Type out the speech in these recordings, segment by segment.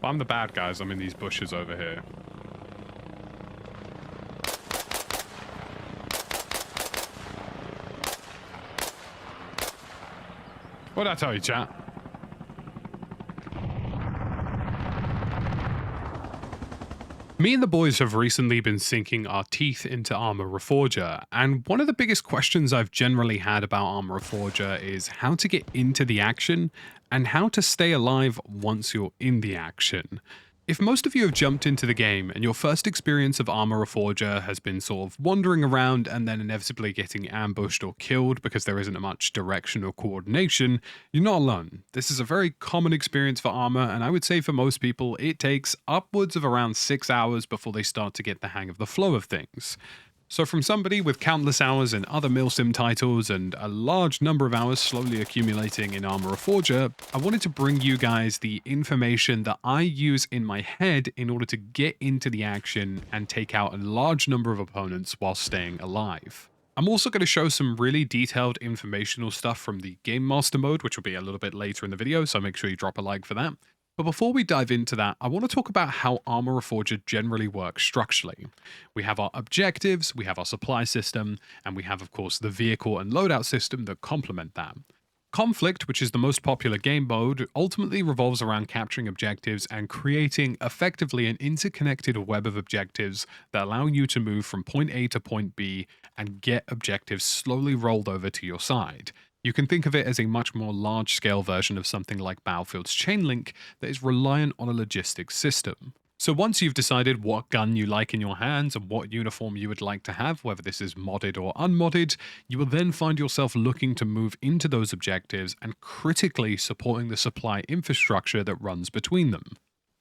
I'm the bad guys. I'm in these bushes over here. What'd I tell you, chat? Me and the boys have recently been sinking our teeth into Arma Reforger, and one of the biggest questions I've generally had about Arma Reforger is how to get into the action and how to stay alive once you're in the action. If most of you have jumped into the game and your first experience of Arma Reforger has been sort of wandering around and then inevitably getting ambushed or killed because there isn't much direction or coordination, you're not alone. This is a very common experience for Arma, and I would say for most people it takes upwards of around 6 hours before they start to get the hang of the flow of things. So from somebody with countless hours in other milsim titles and a large number of hours slowly accumulating in Arma Reforger, I wanted to bring you guys the information that I use in my head in order to get into the action and take out a large number of opponents while staying alive. I'm also going to show some really detailed informational stuff from the Game Master mode, which will be a little bit later in the video, so make sure you drop a like for that. But before we dive into that, I want to talk about how Arma Reforger generally works structurally. We have our objectives, we have our supply system, and we have, of course, the vehicle and loadout system that complement that. Conflict, which is the most popular game mode, ultimately revolves around capturing objectives and creating effectively an interconnected web of objectives that allow you to move from point A to point B and get objectives slowly rolled over to your side. You can think of it as a much more large-scale version of something like Battlefield's Chainlink that is reliant on a logistics system. So once you've decided what gun you like in your hands and what uniform you would like to have, whether this is modded or unmodded, you will then find yourself looking to move into those objectives and critically supporting the supply infrastructure that runs between them.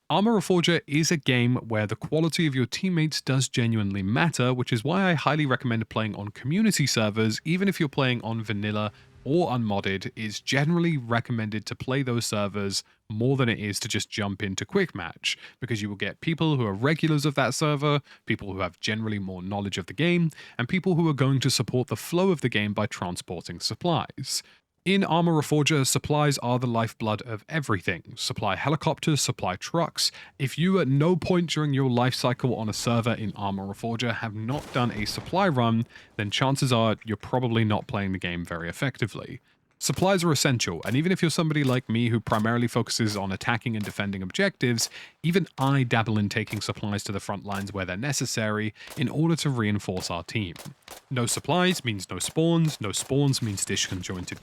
Arma Reforger is a game where the quality of your teammates does genuinely matter, which is why I highly recommend playing on community servers. Even if you're playing on vanilla or unmodded, is generally recommended to play those servers more than it is to just jump into quick match, because you will get people who are regulars of that server, people who have generally more knowledge of the game, and people who are going to support the flow of the game by transporting supplies. In Arma Reforger, supplies are the lifeblood of everything. Supply helicopters, supply trucks. If you at no point during your life cycle on a server in Arma Reforger have not done a supply run, then chances are you're probably not playing the game very effectively. Supplies are essential, and even if you're somebody like me who primarily focuses on attacking and defending objectives, even I dabble in taking supplies to the front lines where they're necessary in order to reinforce our team. No supplies means no spawns means disconjointed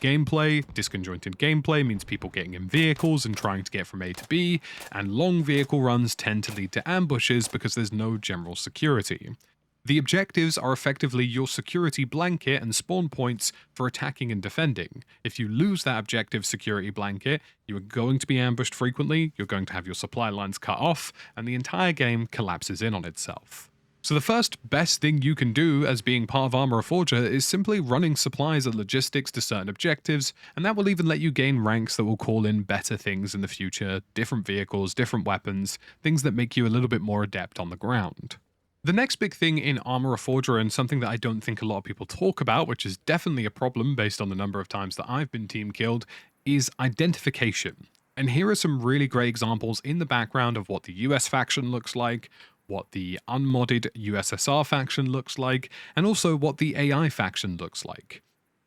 gameplay means people getting in vehicles and trying to get from A to B, and long vehicle runs tend to lead to ambushes because there's no general security. The objectives are effectively your security blanket and spawn points for attacking and defending. If you lose that objective security blanket, you are going to be ambushed frequently, you're going to have your supply lines cut off, and the entire game collapses in on itself. So the first best thing you can do as being part of Arma Reforger is simply running supplies and logistics to certain objectives, and that will even let you gain ranks that will call in better things in the future, different vehicles, different weapons, things that make you a little bit more adept on the ground. The next big thing in Arma Reforger, and something that I don't think a lot of people talk about, which is definitely a problem based on the number of times that I've been team killed, is identification. And here are some really great examples in the background of what the US faction looks like, what the unmodded USSR faction looks like, and also what the AI faction looks like.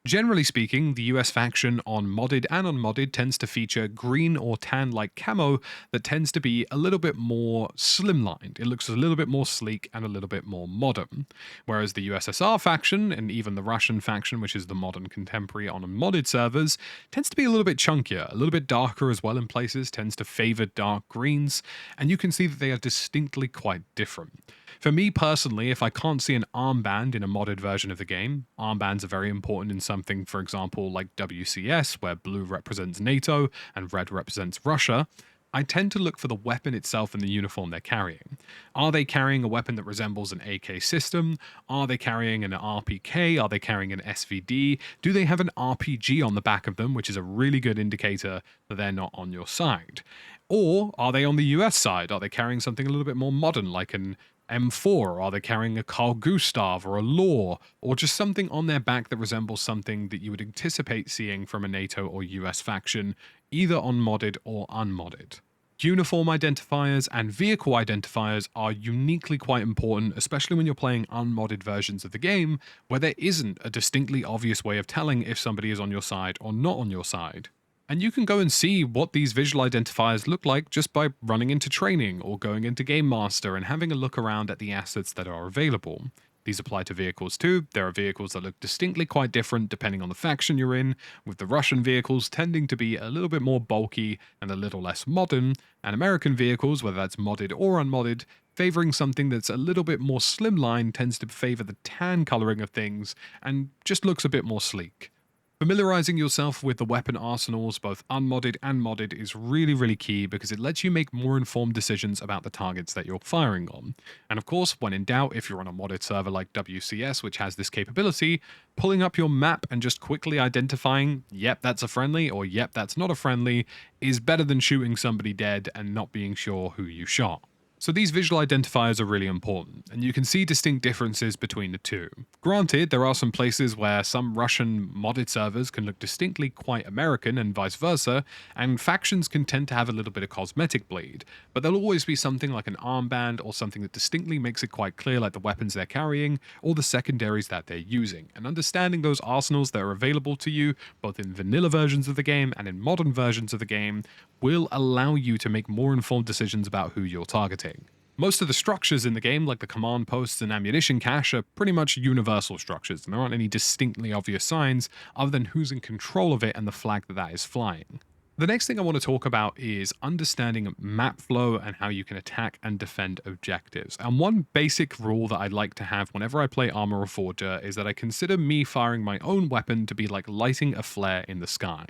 Generally speaking, the US faction on modded and unmodded tends to feature green or tan-like camo that tends to be a little bit more slimlined. It looks a little bit more sleek and a little bit more modern. Whereas the USSR faction, and even the Russian faction, which is the modern contemporary on modded servers, tends to be a little bit chunkier, a little bit darker as well in places, tends to favor dark greens, and you can see that they are distinctly quite different. For me personally, if I can't see an armband in a modded version of the game, armbands are very important in something, for example, like WCS, where blue represents NATO and red represents Russia, I tend to look for the weapon itself and the uniform they're carrying. Are they carrying a weapon that resembles an AK system? Are they carrying an RPK? Are they carrying an SVD? Do they have an RPG on the back of them, which is a really good indicator that they're not on your side? Or are they on the US side? Are they carrying something a little bit more modern, like an M4? Are they carrying a Carl Gustav or a Law, or just something on their back that resembles something that you would anticipate seeing from a NATO or US faction, either on modded or unmodded? Uniform identifiers and vehicle identifiers are uniquely quite important, especially when you're playing unmodded versions of the game, where there isn't a distinctly obvious way of telling if somebody is on your side or not on your side. And you can go and see what these visual identifiers look like just by running into training or going into Game Master and having a look around at the assets that are available. These apply to vehicles too. There are vehicles that look distinctly quite different depending on the faction you're in, with the Russian vehicles tending to be a little bit more bulky and a little less modern, and American vehicles, whether that's modded or unmodded, favoring something that's a little bit more slimline, tends to favor the tan coloring of things and just looks a bit more sleek. Familiarizing yourself with the weapon arsenals, both unmodded and modded, is really key because it lets you make more informed decisions about the targets that you're firing on. And of course, when in doubt, if you're on a modded server like WCS, which has this capability, pulling up your map and just quickly identifying, yep, that's a friendly, or yep, that's not a friendly, is better than shooting somebody dead and not being sure who you shot. So these visual identifiers are really important, and you can see distinct differences between the two. Granted, there are some places where some Russian modded servers can look distinctly quite American and vice versa, and factions can tend to have a little bit of cosmetic bleed, but there'll always be something like an armband or something that distinctly makes it quite clear, like the weapons they're carrying or the secondaries that they're using, and understanding those arsenals that are available to you, both in vanilla versions of the game and in modern versions of the game, will allow you to make more informed decisions about who you're targeting. Most of the structures in the game, like the command posts and ammunition cache, are pretty much universal structures, and there aren't any distinctly obvious signs other than who's in control of it and the flag that is flying. The next thing I want to talk about is understanding map flow and how you can attack and defend objectives. And one basic rule that I like to have whenever I play Arma Reforger is that I consider me firing my own weapon to be like lighting a flare in the sky.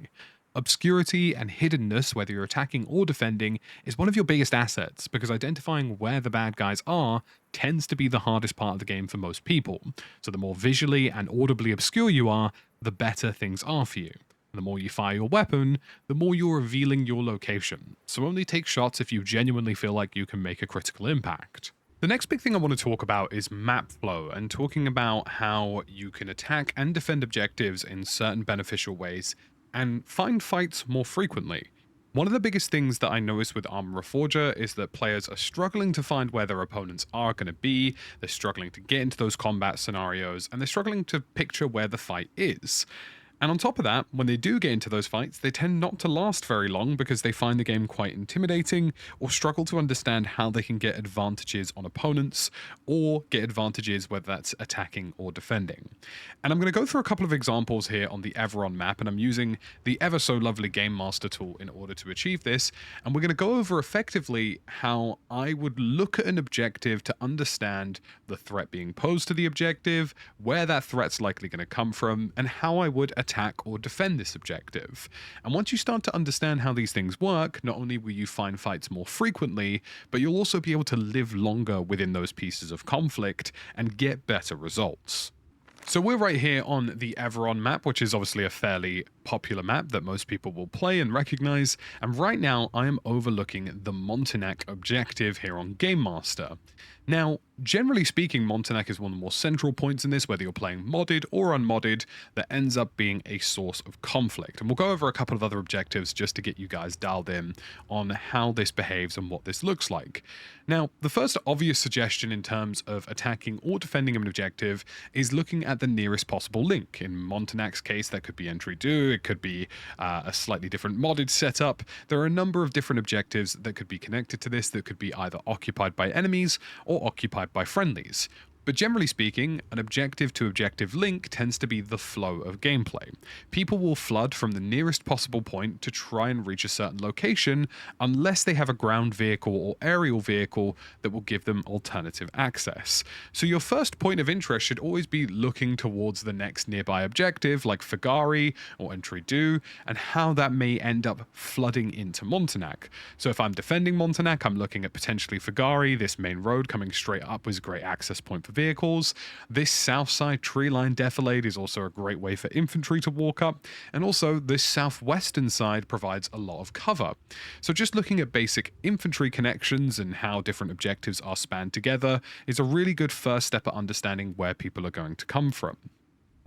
Obscurity and hiddenness, whether you're attacking or defending, is one of your biggest assets, because identifying where the bad guys are tends to be the hardest part of the game for most people. So the more visually and audibly obscure you are, the better things are for you. The more you fire your weapon, the more you're revealing your location. So only take shots if you genuinely feel like you can make a critical impact. The next big thing I want to talk about is map flow, and talking about how you can attack and defend objectives in certain beneficial ways and find fights more frequently. One of the biggest things that I notice with Arma Reforger is that players are struggling to find where their opponents are going to be, they're struggling to get into those combat scenarios, and they're struggling to picture where the fight is. And on top of that, when they do get into those fights, they tend not to last very long because they find the game quite intimidating or struggle to understand how they can get advantages on opponents or get advantages whether that's attacking or defending. And I'm going to go through a couple of examples here on the Everon map, and I'm using the ever so lovely Game Master tool in order to achieve this. And we're going to go over effectively how I would look at an objective to understand the threat being posed to the objective, where that threat's likely going to come from, and how I would attack or defend this objective. And once you start to understand how these things work, not only will you find fights more frequently, but you'll also be able to live longer within those pieces of conflict and get better results. So we're right here on the Everon map, which is obviously a fairly popular map that most people will play and recognize, and right now I am overlooking the Montanak objective here on Game Master. Now, generally speaking, Montanak is one of the more central points in this, whether you're playing modded or unmodded, that ends up being a source of conflict. And we'll go over a couple of other objectives just to get you guys dialed in on how this behaves and what this looks like. Now, the first obvious suggestion in terms of attacking or defending an objective is looking at the nearest possible link. In Montanak's case, that could be entry do, it could be a slightly different modded setup. There are a number of different objectives that could be connected to this that could be either occupied by enemies or occupied by friendlies. But generally speaking, an objective-to-objective link tends to be the flow of gameplay. People will flood from the nearest possible point to try and reach a certain location unless they have a ground vehicle or aerial vehicle that will give them alternative access. So your first point of interest should always be looking towards the next nearby objective, like Fagari or Entry Do, and how that may end up flooding into Montanak. So if I'm defending Montanak, I'm looking at potentially Fagari, this main road coming straight up was a great access point for vehicles. This south side tree line defilade is also a great way for infantry to walk up, and also this southwestern side provides a lot of cover. So just looking at basic infantry connections and how different objectives are spanned together is a really good first step at understanding where people are going to come from.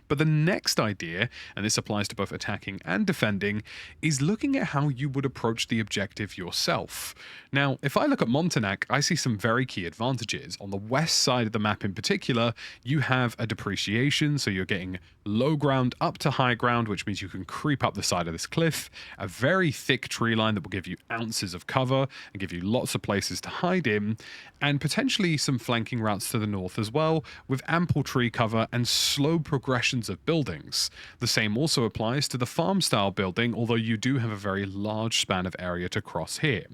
But the next idea, and this applies to both attacking and defending, is looking at how you would approach the objective yourself. Now, if I look at Montanak, I see some very key advantages. On the west side of the map in particular, you have a depreciation, so you're getting low ground up to high ground, which means you can creep up the side of this cliff, a very thick tree line that will give you ounces of cover and give you lots of places to hide in, and potentially some flanking routes to the north as well, with ample tree cover and slow progression of buildings. The same also applies to the farm style building, although you do have a very large span of area to cross here.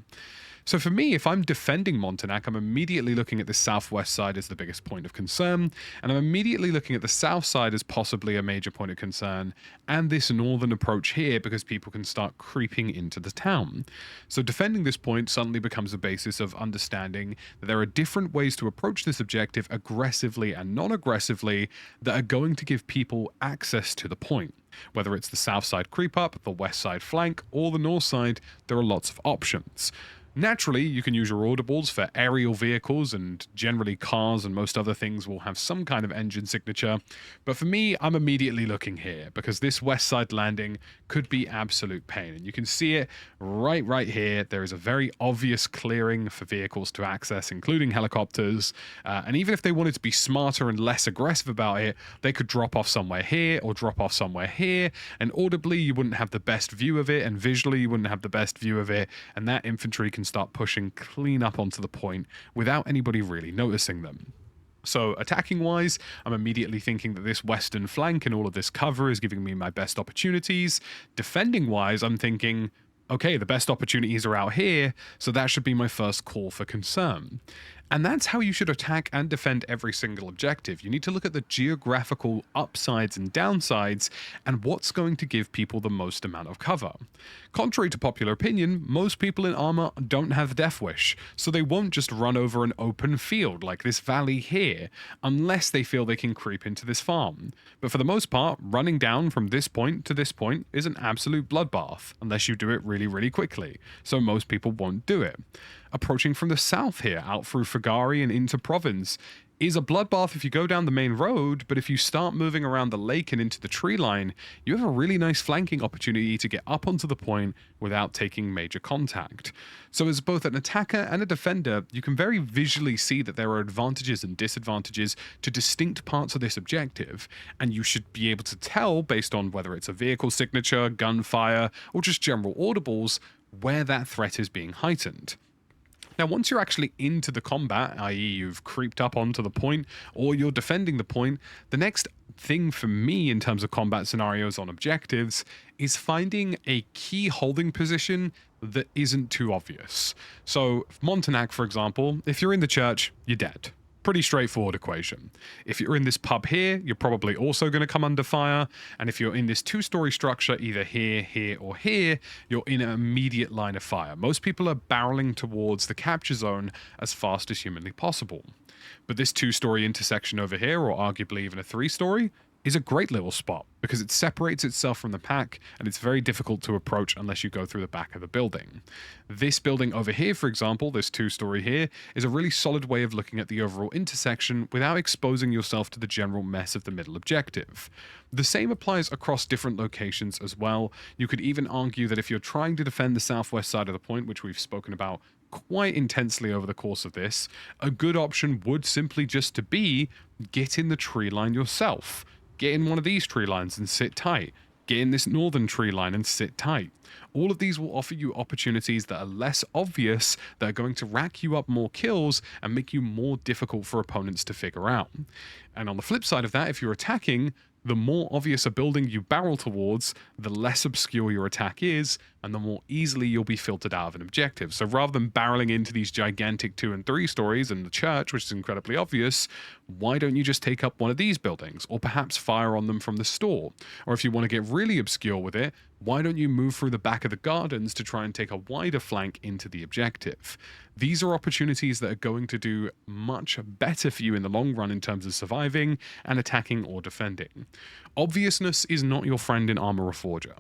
So for me, if I'm defending Montanak, I'm immediately looking at the southwest side as the biggest point of concern, and I'm immediately looking at the south side as possibly a major point of concern, and this northern approach here because people can start creeping into the town. So defending this point suddenly becomes a basis of understanding that there are different ways to approach this objective aggressively and non-aggressively that are going to give people access to the point. Whether it's the south side creep up, the west side flank, or the north side, there are lots of options. Naturally, you can use your audibles for aerial vehicles, and generally cars and most other things will have some kind of engine signature, but for me, I'm immediately looking here because this west side landing could be absolute pain, and you can see it right here. There is a very obvious clearing for vehicles to access, including helicopters, and even if they wanted to be smarter and less aggressive about it, they could drop off somewhere here or drop off somewhere here, and audibly you wouldn't have the best view of it, and visually you wouldn't have the best view of it, and that infantry can start pushing clean up onto the point without anybody really noticing them. So attacking wise, I'm immediately thinking that this western flank and all of this cover is giving me my best opportunities. Defending wise, I'm thinking, okay, the best opportunities are out here, so that should be my first call for concern. And that's how you should attack and defend every single objective. You need to look at the geographical upsides and downsides and what's going to give people the most amount of cover. Contrary to popular opinion, most people in Arma don't have Death Wish, so they won't just run over an open field like this valley here, unless they feel they can creep into this farm. But for the most part, running down from this point to this point is an absolute bloodbath, unless you do it really quickly, so most people won't do it. Approaching from the south here, out through Fagari and into Province, is a bloodbath if you go down the main road, but if you start moving around the lake and into the tree line, you have a really nice flanking opportunity to get up onto the point without taking major contact. So as both an attacker and a defender, you can very visually see that there are advantages and disadvantages to distinct parts of this objective, and you should be able to tell based on whether it's a vehicle signature, gunfire, or just general audibles, where that threat is being heightened. Now, once you're actually into the combat, i.e. you've creeped up onto the point or you're defending the point, the next thing for me in terms of combat scenarios on objectives is finding a key holding position that isn't too obvious. So Montanak, for example, if you're in the church, you're dead. Pretty straightforward equation. If you're in this pub here, you're probably also going to come under fire. And if you're in this two-story structure, either here, here, or here, you're in an immediate line of fire. Most people are barreling towards the capture zone as fast as humanly possible. But this two-story intersection over here, or arguably even a three-story, is a great little spot because it separates itself from the pack and it's very difficult to approach unless you go through the back of the building. This building over here, for example, this two-story here, is a really solid way of looking at the overall intersection without exposing yourself to the general mess of the middle objective. The same applies across different locations as well. You could even argue that if you're trying to defend the southwest side of the point, which we've spoken about quite intensely over the course of this, a good option would simply just to be get in the tree line yourself. Get in one of these tree lines and sit tight. Get in this northern tree line and sit tight. All of these will offer you opportunities that are less obvious, that are going to rack you up more kills and make you more difficult for opponents to figure out. And on the flip side of that, if you're attacking, the more obvious a building you barrel towards, the less obscure your attack is, and the more easily you'll be filtered out of an objective. So rather than barreling into these gigantic 2 and 3 stories and the church, which is incredibly obvious, why don't you just take up one of these buildings, or perhaps fire on them from the store? Or if you want to get really obscure with it, why don't you move through the back of the gardens to try and take a wider flank into the objective? These are opportunities that are going to do much better for you in the long run in terms of surviving and attacking or defending. Obviousness is not your friend in Arma Reforger.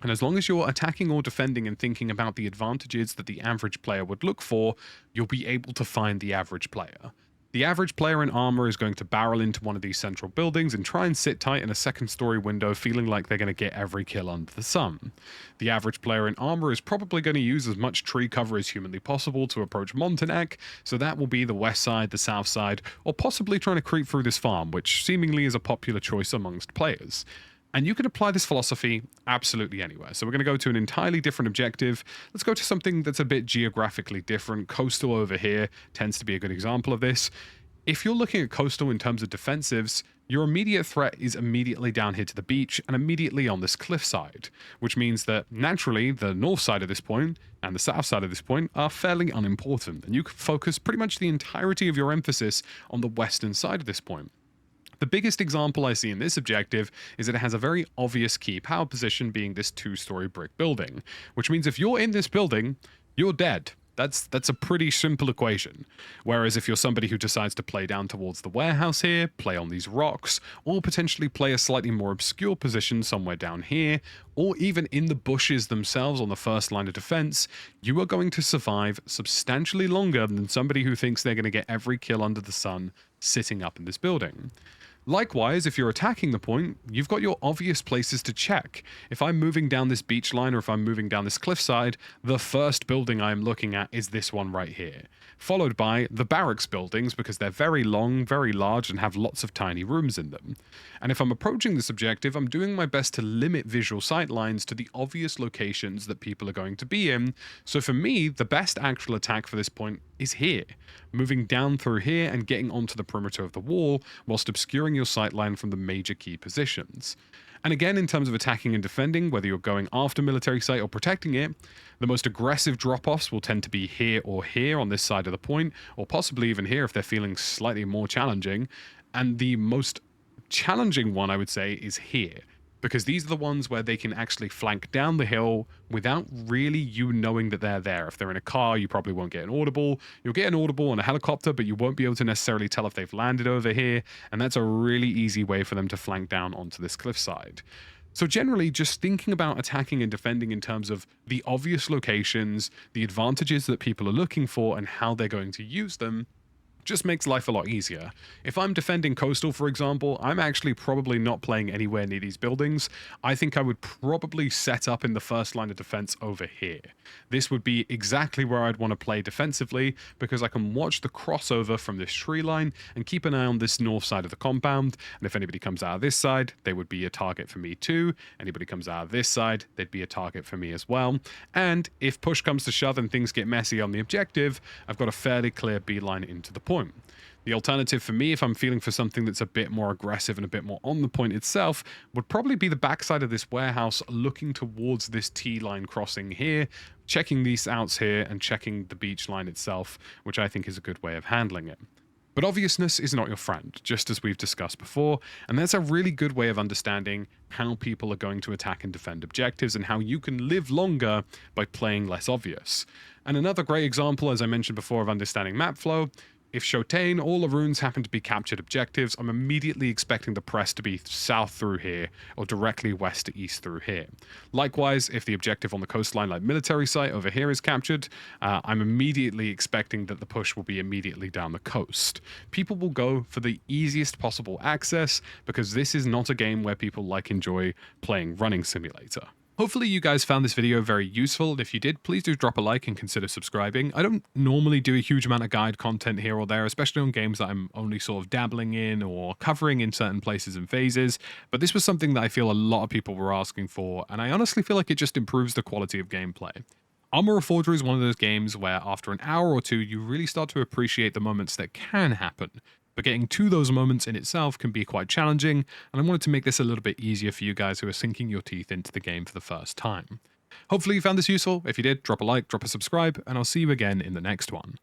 And as long as you're attacking or defending and thinking about the advantages that the average player would look for, you'll be able to find the average player. The average player in Arma is going to barrel into one of these central buildings and try and sit tight in a second story window feeling like they're going to get every kill under the sun. The average player in Arma is probably going to use as much tree cover as humanly possible to approach Montanak, so that will be the west side, the south side, or possibly trying to creep through this farm, which seemingly is a popular choice amongst players. And you can apply this philosophy absolutely anywhere. So we're going to go to an entirely different objective. Let's go to something that's a bit geographically different. Coastal over here tends to be a good example of this. If you're looking at coastal in terms of defensives, your immediate threat is immediately down here to the beach and immediately on this cliffside, which means that naturally the north side of this point and the south side of this point are fairly unimportant, and you can focus pretty much the entirety of your emphasis on the western side of this point. The biggest example I see in this objective is that it has a very obvious key power position being this two-story brick building, which means if you're in this building, you're dead. That's a pretty simple equation. Whereas if you're somebody who decides to play down towards the warehouse here, play on these rocks, or potentially play a slightly more obscure position somewhere down here, or even in the bushes themselves on the first line of defense, you are going to survive substantially longer than somebody who thinks they're going to get every kill under the sun sitting up in this building. Likewise, if you're attacking the point, you've got your obvious places to check. If I'm moving down this beach line or if I'm moving down this cliffside, the first building I'm looking at is this one right here, followed by the barracks buildings because they're very long, very large, and have lots of tiny rooms in them. And if I'm approaching this objective, I'm doing my best to limit visual sight lines to the obvious locations that people are going to be in. So for me, the best actual attack for this point is here, moving down through here and getting onto the perimeter of the wall whilst obscuring your sightline from the major key positions. And again, in terms of attacking and defending, whether you're going after military site or protecting it, the most aggressive drop-offs will tend to be here or here on this side of the point, or possibly even here if they're feeling slightly more challenging. And the most challenging one, I would say, is here, because these are the ones where they can actually flank down the hill without really you knowing that they're there. If they're in a car, you probably won't get an audible. You'll get an audible on a helicopter, but you won't be able to necessarily tell if they've landed over here, and that's a really easy way for them to flank down onto this cliffside. So generally, just thinking about attacking and defending in terms of the obvious locations, the advantages that people are looking for, and how they're going to use them just makes life a lot easier. If I'm defending coastal, for example, I'm actually probably not playing anywhere near these buildings. I think I would probably set up in the first line of defense over here. This would be exactly where I'd want to play defensively because I can watch the crossover from this tree line and keep an eye on this north side of the compound. And if anybody comes out of this side, they would be a target for me too. Anybody comes out of this side, they'd be a target for me as well. And if push comes to shove and things get messy on the objective, I've got a fairly clear beeline into the point. The alternative for me, if I'm feeling for something that's a bit more aggressive and a bit more on the point itself, would probably be the backside of this warehouse looking towards this T-line crossing here, checking these outs here and checking the beach line itself, which I think is a good way of handling it. But obviousness is not your friend, just as we've discussed before, and that's a really good way of understanding how people are going to attack and defend objectives and how you can live longer by playing less obvious. And another great example, as I mentioned before, of understanding map flow, if Shotain or Laroons happen to be captured objectives, I'm immediately expecting the press to be south through here, or directly west to east through here. Likewise, if the objective on the coastline like military site over here is captured, I'm immediately expecting that the push will be immediately down the coast. People will go for the easiest possible access, because this is not a game where people enjoy playing Running Simulator. Hopefully you guys found this video very useful, and if you did, please do drop a like and consider subscribing. I don't normally do a huge amount of guide content here or there, especially on games that I'm only sort of dabbling in or covering in certain places and phases, but this was something that I feel a lot of people were asking for, and I honestly feel like it just improves the quality of gameplay. Arma Reforger is one of those games where after an hour or two, you really start to appreciate the moments that can happen. But getting to those moments in itself can be quite challenging, and I wanted to make this a little bit easier for you guys who are sinking your teeth into the game for the first time. Hopefully you found this useful. If you did, drop a like, drop a subscribe, and I'll see you again in the next one.